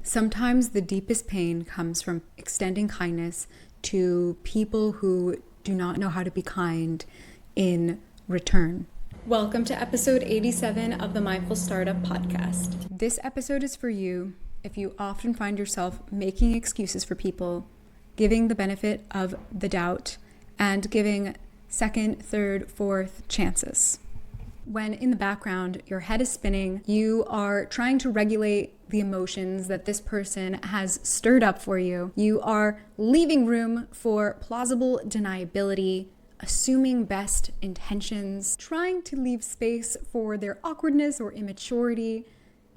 Sometimes the deepest pain comes from extending kindness to people who do not know how to be kind in return. Welcome to episode 87 of the Mindful Startup Podcast. This episode is for you if you often find yourself making excuses for people, giving the benefit of the doubt, and giving second, third, fourth chances. When in the background, your head is spinning, you are trying to regulate the emotions that this person has stirred up for you. You are leaving room for plausible deniability, assuming best intentions, trying to leave space for their awkwardness or immaturity,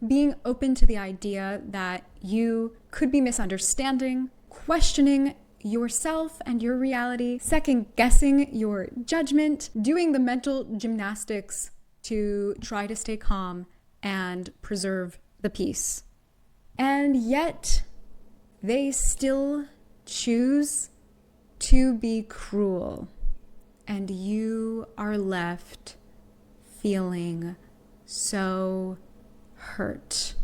being open to the idea that you could be misunderstanding, questioning yourself and your reality, second guessing your judgment, doing the mental gymnastics to try to stay calm and preserve the peace. And yet, they still choose to be cruel. And you are left feeling so hurt.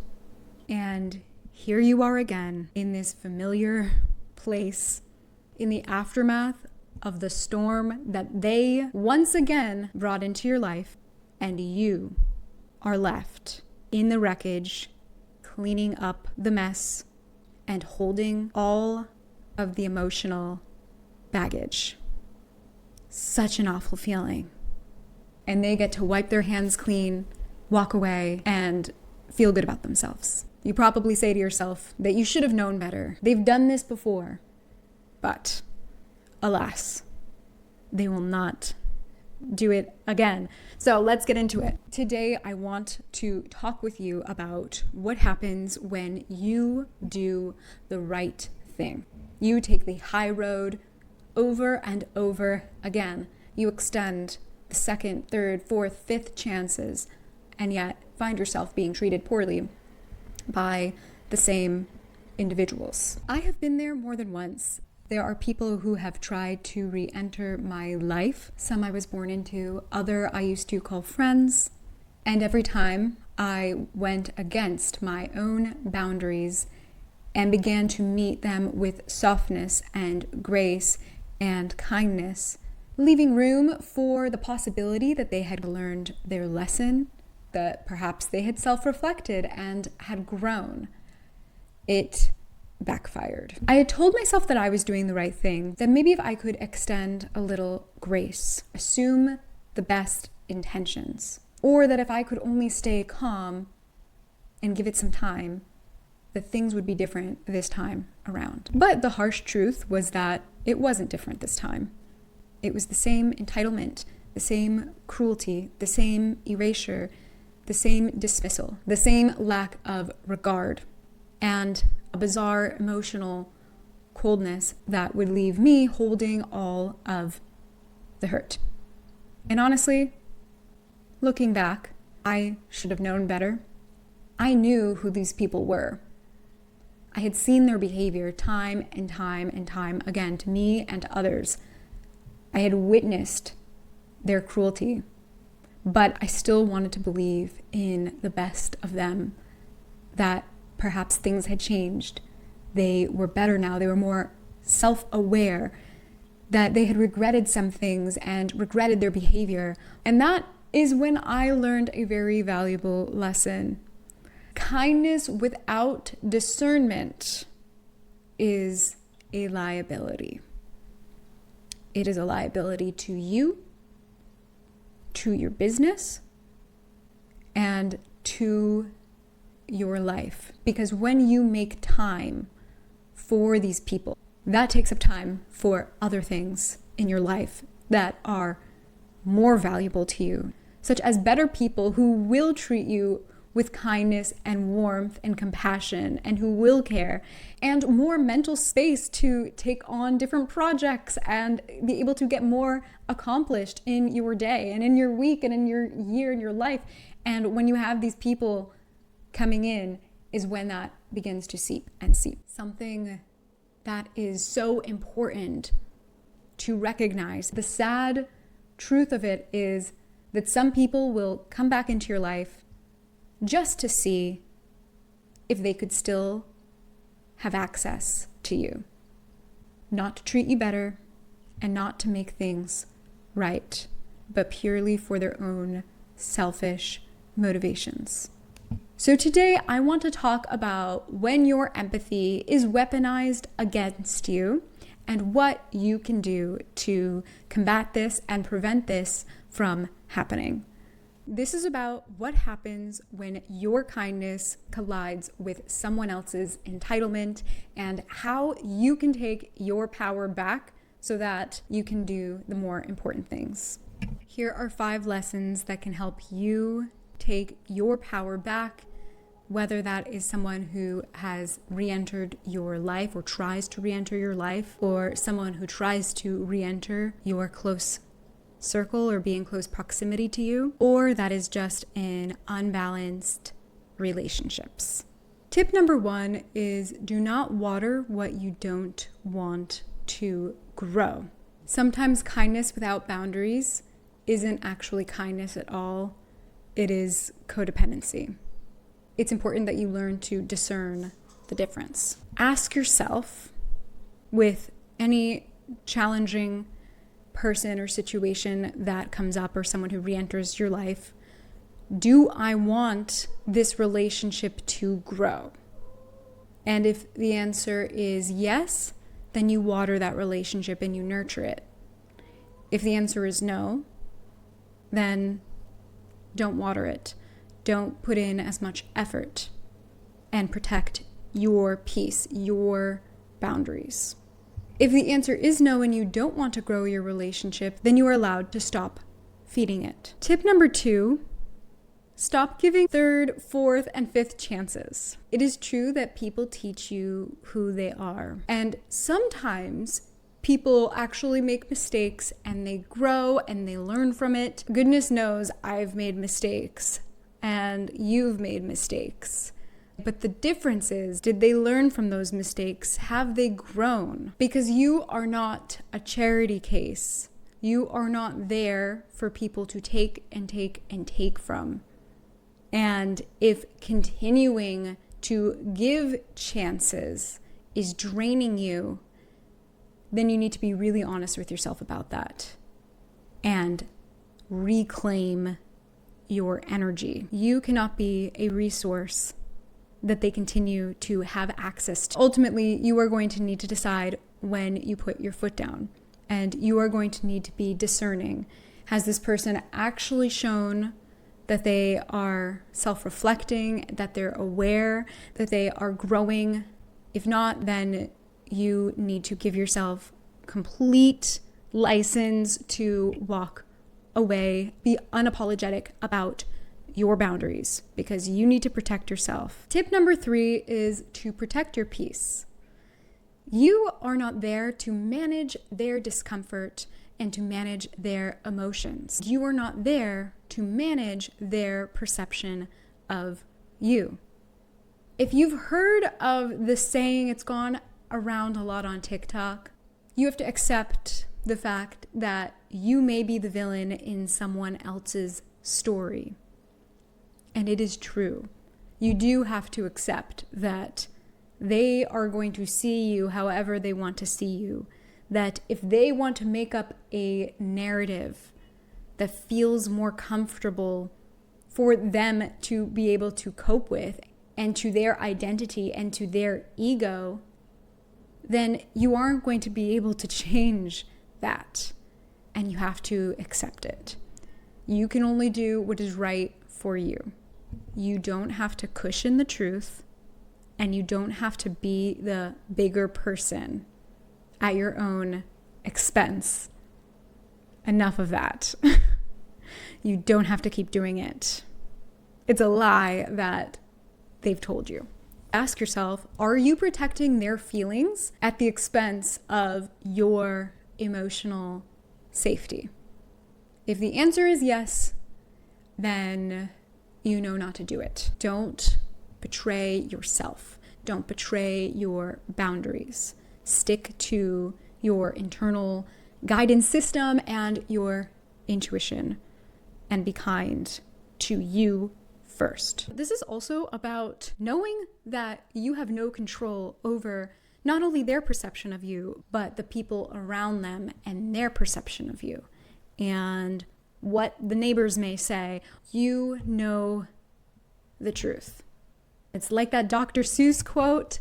And here you are again in this familiar place, in the aftermath of the storm that they once again brought into your life. And you are left in the wreckage, cleaning up the mess and holding all of the emotional baggage. Such an awful feeling. And they get to wipe their hands clean, walk away, and feel good about themselves. You probably say to yourself that you should have known better. They've done this before. But alas, they will not do it again. So let's get into it. Today, I want to talk with you about what happens when you do the right thing. You take the high road over and over again. You extend the second, third, fourth, fifth chances, and yet find yourself being treated poorly by the same individuals. I have been there more than once. There are people who have tried to re-enter my life. Some I was born into, other I used to call friends. And every time I went against my own boundaries and began to meet them with softness and grace and kindness, leaving room for the possibility that they had learned their lesson, that perhaps they had self-reflected and had grown. It backfired. I had told myself that I was doing the right thing, that maybe if I could extend a little grace, assume the best intentions, or that if I could only stay calm and give it some time, that things would be different this time around. But the harsh truth was that it wasn't different this time. It was the same entitlement, the same cruelty, the same erasure, the same dismissal, the same lack of regard, and a bizarre emotional coldness that would leave me holding all of the hurt. And honestly, looking back, I should have known better. I knew who these people were. I had seen their behavior time and time and time again to me and to others. I had witnessed their cruelty, but I still wanted to believe in the best of them, that perhaps things had changed. They were better now. They were more self-aware, that they had regretted some things and regretted their behavior. And that is when I learned a very valuable lesson. Kindness without discernment is a liability. It is a liability to you, to your business, and to your life. Because when you make time for these people, that takes up time for other things in your life that are more valuable to you, such as better people who will treat you with kindness and warmth and compassion and who will care, and more mental space to take on different projects and be able to get more accomplished in your day and in your week and in your year and your life. And when you have these people coming in is when that begins to seep and seep. Something that is so important to recognize. The sad truth of it is that some people will come back into your life just to see if they could still have access to you, not to treat you better and not to make things right, but purely for their own selfish motivations. So today I want to talk about when your empathy is weaponized against you and what you can do to combat this and prevent this from happening. This is about what happens when your kindness collides with someone else's entitlement and how you can take your power back so that you can do the more important things. Here are 5 lessons that can help you take your power back, whether that is someone who has re-entered your life or tries to re-enter your life, or someone who tries to re-enter your close circle or be in close proximity to you, or that is just in unbalanced relationships. Tip number 1 is do not water what you don't want to grow. Sometimes kindness without boundaries isn't actually kindness at all. It is codependency. It's important that you learn to discern the difference. Ask yourself, with any challenging person or situation that comes up or someone who re-enters your life, do I want this relationship to grow? And if the answer is yes, then you water that relationship and you nurture it. If the answer is no, then don't water it. Don't put in as much effort and protect your peace, your boundaries. If the answer is no and you don't want to grow your relationship, then you are allowed to stop feeding it. Tip number 2, stop giving 3rd, 4th, and 5th chances. It is true that people teach you who they are. And sometimes people actually make mistakes and they grow and they learn from it. Goodness knows I've made mistakes and you've made mistakes. But the difference is, did they learn from those mistakes? Have they grown? Because you are not a charity case. You are not there for people to take and take and take from. And if continuing to give chances is draining you, then you need to be really honest with yourself about that and reclaim your energy. You cannot be a resource that they continue to have access to. Ultimately, you are going to need to decide when you put your foot down, and you are going to need to be discerning. Has this person actually shown that they are self-reflecting, that they're aware, that they are growing? If not, then you need to give yourself complete license to walk away. Be unapologetic about your boundaries because you need to protect yourself. Tip number 3 is to protect your peace. You are not there to manage their discomfort and to manage their emotions. You are not there to manage their perception of you. If you've heard of the saying, it's gone around a lot on TikTok, you have to accept the fact that you may be the villain in someone else's story. And it is true. You do have to accept that they are going to see you however they want to see you. That if they want to make up a narrative that feels more comfortable for them to be able to cope with and to their identity and to their ego, then you aren't going to be able to change that. And you have to accept it. You can only do what is right for you. You don't have to cushion the truth, and you don't have to be the bigger person at your own expense. Enough of that. You don't have to keep doing it. It's a lie that they've told you. Ask yourself, are you protecting their feelings at the expense of your emotional safety? If the answer is yes, then you know not to do it. Don't betray yourself. Don't betray your boundaries. Stick to your internal guidance system and your intuition, and be kind to you first. This is also about knowing that you have no control over not only their perception of you, but the people around them and their perception of you. And what the neighbors may say, you know the truth. It's like that Dr. Seuss quote,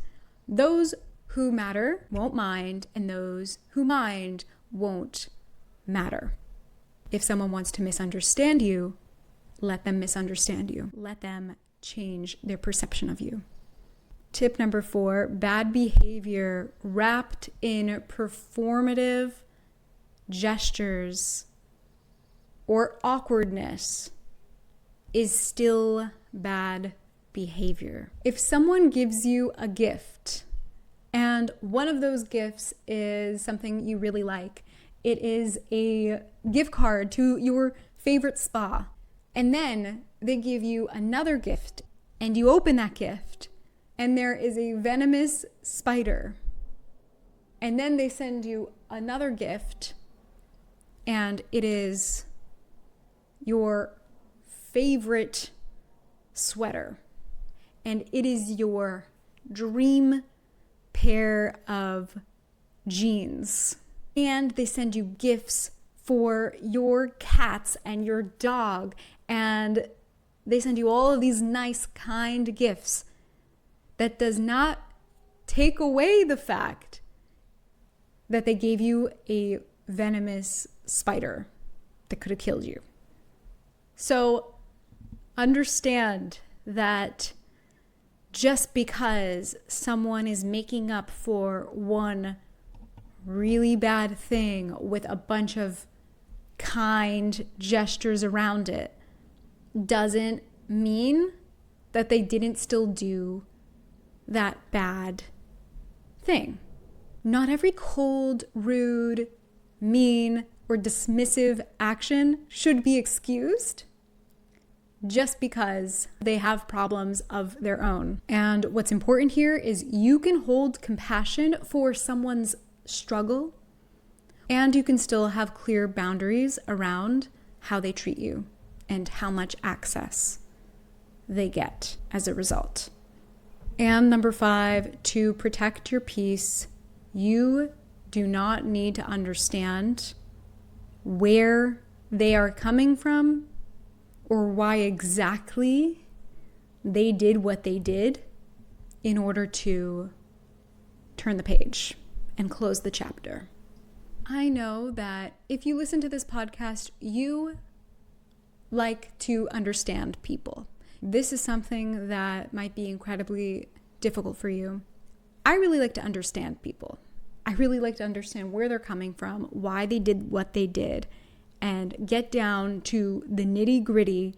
those who matter won't mind, and those who mind won't matter. If someone wants to misunderstand you, let them misunderstand you. Let them change their perception of you. Tip number 4, bad behavior wrapped in performative gestures or awkwardness is still bad behavior. If someone gives you a gift, and one of those gifts is something you really like, it is a gift card to your favorite spa, and then they give you another gift, and you open that gift, and there is a venomous spider, and then they send you another gift, and it is your favorite sweater, and it is your dream pair of jeans, and they send you gifts for your cats and your dog, and they send you all of these nice, kind gifts. That does not take away the fact that they gave you a venomous spider that could have killed you. So understand that just because someone is making up for one really bad thing with a bunch of kind gestures around it doesn't mean that they didn't still do that bad thing. Not every cold, rude, mean, or dismissive action should be excused just because they have problems of their own. And what's important here is you can hold compassion for someone's struggle, and you can still have clear boundaries around how they treat you and how much access they get as a result. And number 5, to protect your peace, you do not need to understand where they are coming from or why exactly they did what they did in order to turn the page and close the chapter. I know that if you listen to this podcast, you like to understand people. This is something that might be incredibly difficult for you. I really like to understand people. I really like to understand where they're coming from, why they did what they did, and get down to the nitty-gritty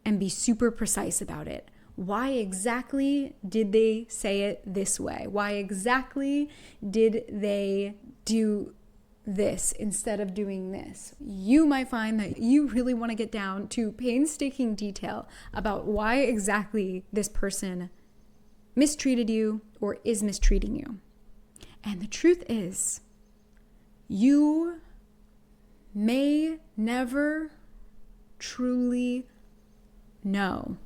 and be super precise about it. Why exactly did they say it this way? Why exactly did they do this instead of doing this? You might find that you really want to get down to painstaking detail about why exactly this person mistreated you or is mistreating you. And the truth is, you may never truly know.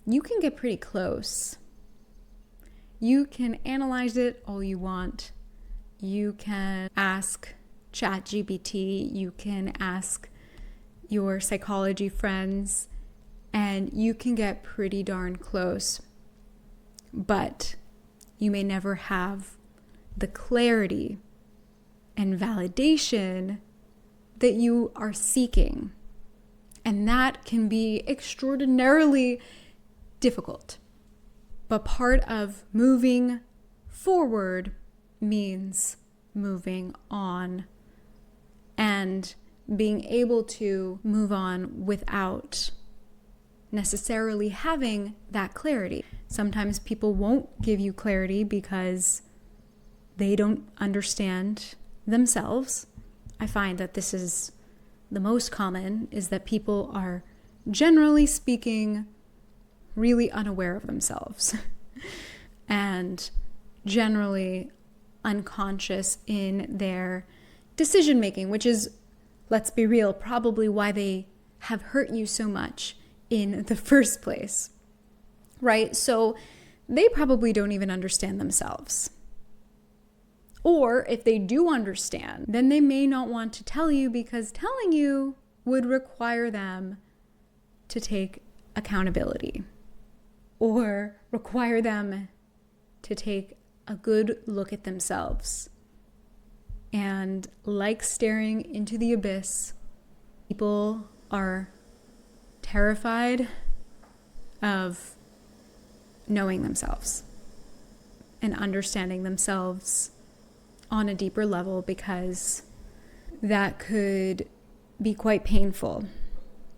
You can get pretty close. You can analyze it all you want. You can ask ChatGPT, you can ask your psychology friends, and you can get pretty darn close. But you may never have the clarity and validation that you are seeking. And that can be extraordinarily difficult. But part of moving forward means moving on and being able to move on without necessarily having that clarity. Sometimes people won't give you clarity because they don't understand themselves. I find that this is the most common, is that people are generally speaking really unaware of themselves and generally unconscious in their decision making, which is, let's be real, probably why they have hurt you so much in the first place, right? So they probably don't even understand themselves. Or if they do understand, then they may not want to tell you because telling you would require them to take accountability or require them to take a good look at themselves. And like staring into the abyss, people are terrified of knowing themselves and understanding themselves on a deeper level, because that could be quite painful.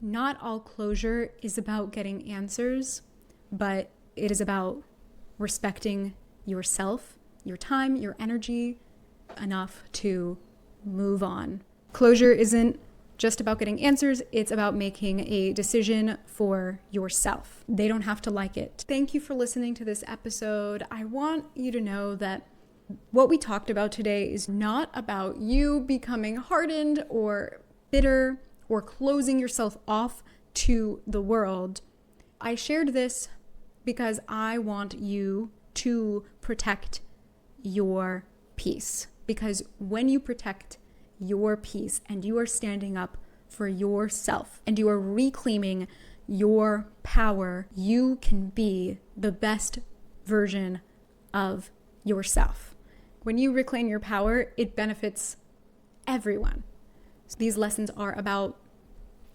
Not all closure is about getting answers, but it is about respecting yourself, your time, your energy enough to move on. Closure isn't just about getting answers, it's about making a decision for yourself. They don't have to like it. Thank you for listening to this episode. I want you to know that what we talked about today is not about you becoming hardened or bitter or closing yourself off to the world. I shared this because I want you to protect your peace. Because when you protect your peace and you are standing up for yourself and you are reclaiming your power, you can be the best version of yourself. When you reclaim your power, it benefits everyone. So these lessons are about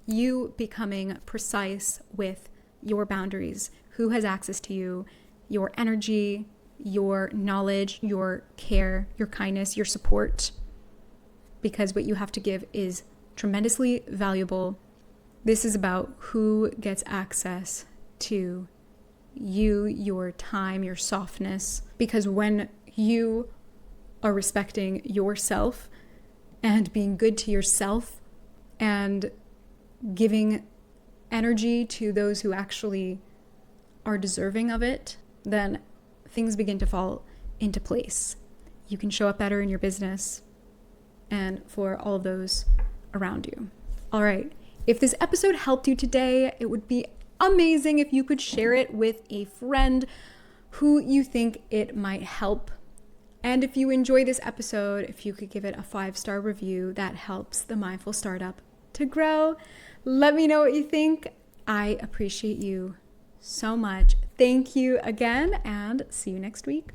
you becoming precise with your boundaries, who has access to you, your energy, your knowledge, your care, your kindness, your support, because what you have to give is tremendously valuable. This is about who gets access to you, your time, your softness, because when you are respecting yourself and being good to yourself and giving energy to those who actually are deserving of it, then things begin to fall into place. You can show up better in your business and for all of those around you. All right. If this episode helped you today, it would be amazing if you could share it with a friend who you think it might help. And if you enjoy this episode, if you could give it a 5-star review, that helps the Mindful Startup to grow. Let me know what you think. I appreciate you so much. Thank you again, and see you next week.